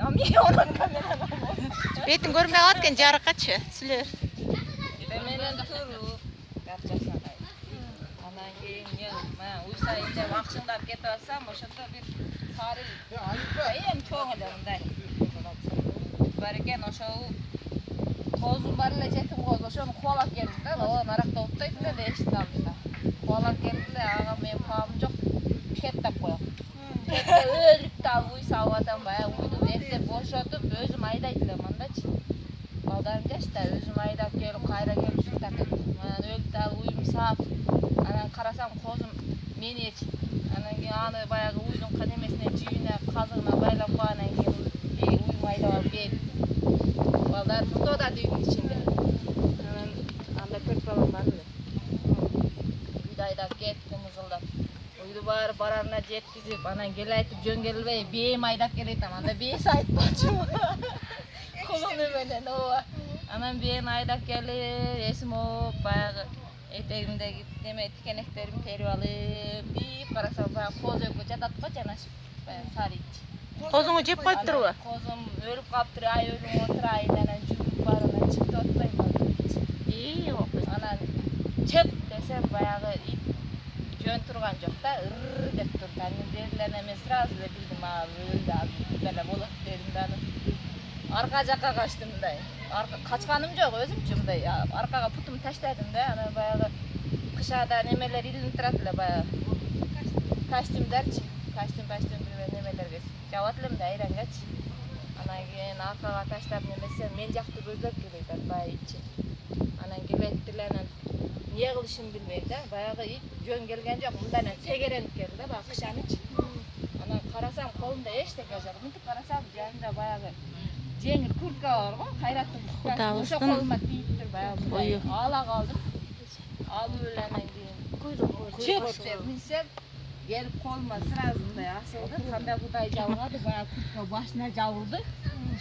Onun kameranı. Betin görmeye atken jarı kaçı. Süler. Menen turup yapacaksan. Anan keyin uysa inde vaqtыңdап кетип алсам, ошондо бир сары эң чоң эле мындай. Бар экен ошол козум бар эле жетим коз, ошону кубалап келдим да. О, наракта оттойт эле эшитип алдым да. Кубалап келдим эле, ага менин паам жок. Кеттеп коем. Өлүп алып уй салып атам, баягы уйду эктеп бошотуп, өзүм айдайт элем андачы. Балдарым жашта, өзүм айдап келип, кайра келип ушунтак эттим. Анан өлүп алып уйум саап, анан карасам козум мени эч. Анан кийин аны баягы уйдун канемесине, жийине, казыгына байлап койгондан кийин уйум айдап алып келип. Балдар турду да үйдүн ичинде. Анан анда 4 балам бар эле. Үйдү айдап кеттим ызылдап. Uydu bararına jetkizip, anan gel aytıp jön gelbey, beyim aydak geletem, anda beysi aytpatçı mı? Kolum emelen ova. Anan beyim aydak gelip, esim o bayağı eteğimdeki deme tikeneklerimi terip alıp, bir karasam bayağı koz öpü jatatpa janaşıp, bayağı sarı iç. Kozunu jep koyup durup. Kozum ölüp kaptır, ay ölüm otur aylanan jürüp barına çıktı otlayım aldım. İyi yok. Anan çık desem bayağı ip jön turgan жок да, ыр деп турду. Анан дерлерне мен сразу эле билдим, өлдү азыр бела болот дедим да. Арка жакка качтым мындай. Качканым жок, өзүмчү мындай аркага путумду таштадым да. Анан баягы кышада немелер илинип турат эле баягы. Костюмдарчы, костюм бир немелерге жабат элем да айрангачы. Анан кийин аркага таштап немесем, мен жакты көздөп келет баягы ичи. Анан келет эле анан не кылышын билбей да, баягы ит жөн келген жок, мындан тегеренип келди да, баягы кышанычы. Анан карасам колумда эчтеке жок, мынтип карасам жанында баягы жеңил куртка бар го, Кайраттын курткасы. Ошо колума тийиптир баягы. Ала калдым. Алып эле анан кийин чык деп билсем, келип колума сразу мындай асылды, кандай кудай жабылады, баягы куртка башына жабылды.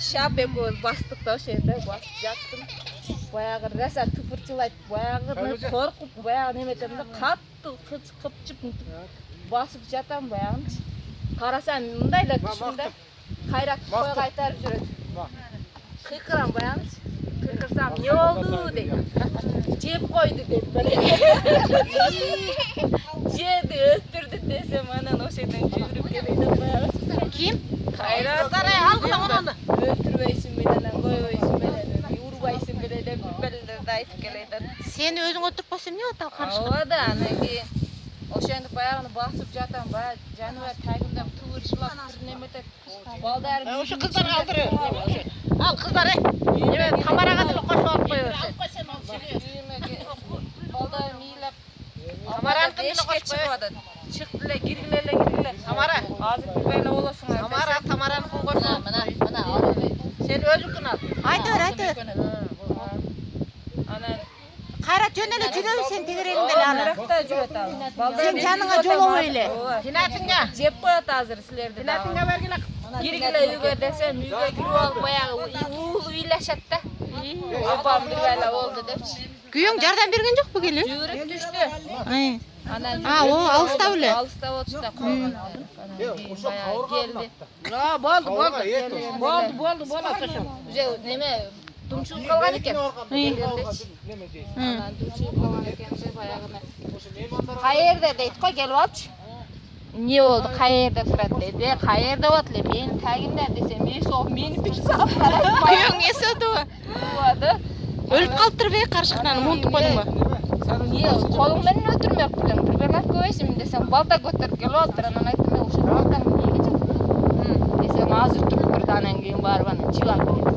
Шап экөөбүз бастык да, ошо жерде басып жаттым. Баягы раса тыпырчылайт, баягы коркуп, баягы неметем да, катты кыпчып басып жатам баягычы. Карасам мындай эле түшүм да, Кайрат кой кайтарып жүрөт. Кыйкырам баягычы. Кыйкырсам, "Не болду?" дейт. "Жеп койду" дейт. Жеди, өттүрдү десем, анан ошо жерден жүгүрүп келет баягы. Kim? Кайрат, алгыла онуну. Өлтүрбөйсүн менен, койбойсүн менен, урбайсың беле деп белдерди айтып келет. Sen özüň oturup bolsam ne atal karışkın? Ооба да, анан кийин ошентип баягыны басып жатам, баягы жаныбар тагымдан тыгырчылап туруп неметет. Балдарым Ошо кыздар калтырып. Ал кыздар, эме камерага деле кошуп алып коёбуз. Балдарым ыйлап Камераны деле кошуп коёбуз. Чыкты эле, киргиле эле. Тамара, Азыр билбей эле болосуңар. Тамараны кошуп. Мына ал эле. Sen özünkün al. Aytır. Анан Kayrat jön ele жүрөбү sen tegereginde ele ala. наракта жүрөт ал. Sen janыңa жолобой эле. Тинатыңга. Жеп коёт азыр силерди. Тинатыңга бергиле. Киргиле үйгө десем, үйгө кирип алып баягы уулуу ыйлашат да. Апам билбей эле болду депчи. Kүйөң жардам берген жок бу келип? Жүгүрүп түштү. Анан о алыста беле. Алыста болчу да койгон. Баягы келди. Болду. Болот ошо. Уже неме тумчугуп калган экен. Анан тумчугуп калган экен баягы. Каерде дейт го, келип алчы. Не болду, каерде турат дейт. Каерде болот эле, менин тагимден десем, мени бир саат карайт. Kүйөң эседи. Ооба. Өлүп калыптыр карышкынан мунтуп койдуңбу? Колуң менен өлтүрмөк белем. Бирбелер көбөйсүн десем, балта көтөрүп келип атыр. Анан айттым, ошо балтаны эмнеге жок? Десем, азыр туруп турду, анан кийин барып анан жибип алып келет.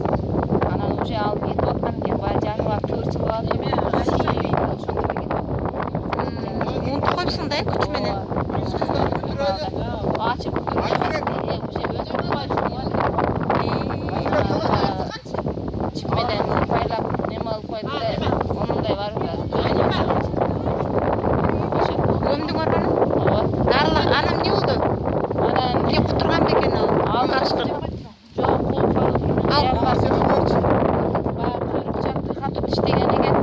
Анан уже алып кетип аткан экен, баягы жаныбар тыгырчылап алып эме, сийбейт ошондо кетип. Мунтуп коймусуң да күч менен. Ачып уже өзүм койсуң го. Чип менен байлап неме алып койду да, онундай бар да. Көмдүң арбаны? Ооба. Дарылы анам не болду? Анан Не кутурган бекен ал? ал карышкын. Жок, кол калды. Ал баягы кырык чакты катып иштеген экен.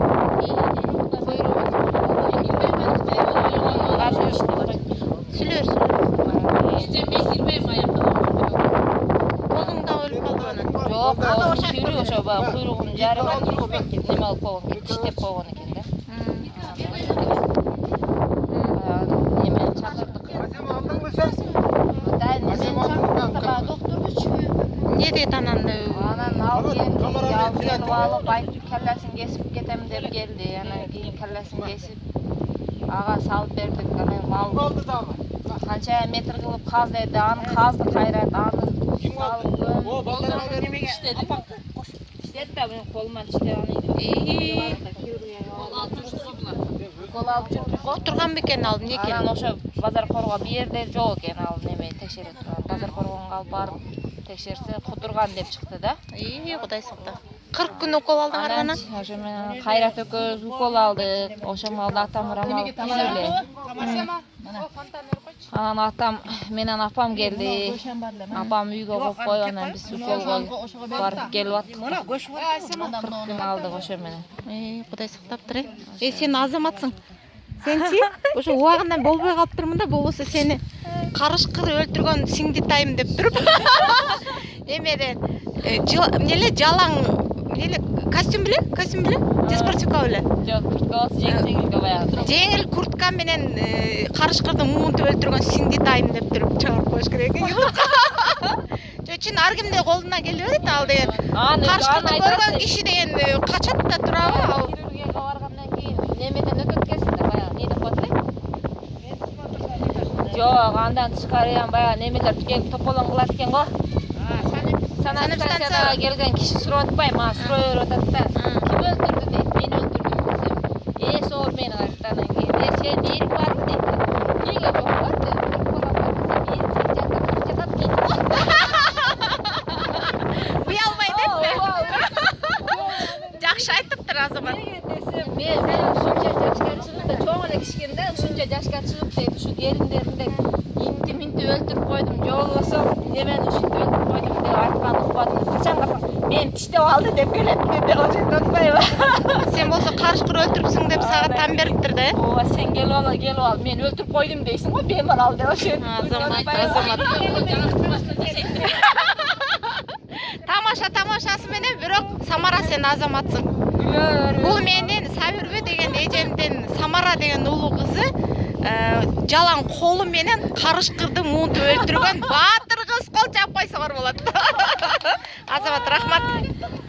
Жок, ошо күйрүү ошо баягы куйругун жарып неме алып койгон экен, тиштеп койгон экен да. Неме чакырдык. Да, неме чакырдык, доктурчу. Не дейт анан? Анан ал келип алып айтып келлесин кесип кетем деп келди. Анан кийин келлесин кесип ага салып бердик. Анан мал канча метр кылып каз деди, аны казды кайрат, аны салып көмүп иштеди да, мен колуман иштеп аны кол алып жүрдүк го. Турган бекен ал некен? Анан ошо базар корго бу жерде жок экен, ал неме текшере турган. Базар коргонго алып барып текшерсе кудурган деп чыкты да. Кудай сакта. 40 күн укол алдыңар гана? Ошо менен Кайрат экөөбүз укол алдык. Ошо малда атам алып эле. Анан атам менен апам келди. Апам үйгө коюп коюп, анан биз уколго барып келип аттык. 40 күн алдык ошо менен. Кудай сактаптыр. Сен азаматсың. Сенчи? Ошо убагында болбой калыптырмын да, болбосо сени карышкыр өлтүргөн сиңдитайым деп туруп. Эмеден эмнеле жалаң, эмнеле костюм беле? Же спортивка беле? Жок, куртка жеңил баягы. Жеңил куртка менен карышкырды муунтуп өлтүргөн сиңдитайым деп туруп чыгарып коюш керек экен. Чын ар кимде колунан келе берет ал деген. Карышкырды көргөн киши деген качат да турабы ал. Хирургияга баргандан кийин немеден өтөт экенсиң да, баягы не деп коет эле? Жок, андан тышкары баягы немелер келип тополоң кылат экен го. Санастанцияга келген киши сурап атпайбы, мага сурай берип атат да. Ким өлтүрдү дейт, мен өлтүрдүм десем. Сол мени айтты, анан кийин сен берип барбы дейт. Неге жок бар дейт. Уялбай деппи? Жакшы айтыптыр азамат. Мен ушунча жашка чыгып да, чоң эле кичкенде ушунча жашка чыгып дейт, ушу келиндеринде инти-минти өлтүрүп койдум, же болбосо немени ушинтип өлтүрүп койдум деп айтканын укпадым. Качан мен тиштеп алды деп келет деп ошентип атпайбы? Сен болсо карышкыр өлтүрүпсүң деп сага там бериптир да. Ооба, сен келип ал, мен өлтүрүп койдум дейсиң го, беморал деп ошентип. Азамат. Тамашасы менен бирок Самара сен азаматсың. Бул менин Сабирбе деген эжемдин Самара деген улуу кызы жалаң колу менен карышкырды муунтуп өлтүргөн баатыр кыз, кол чаппайса бар болот. Азамат, рахмат.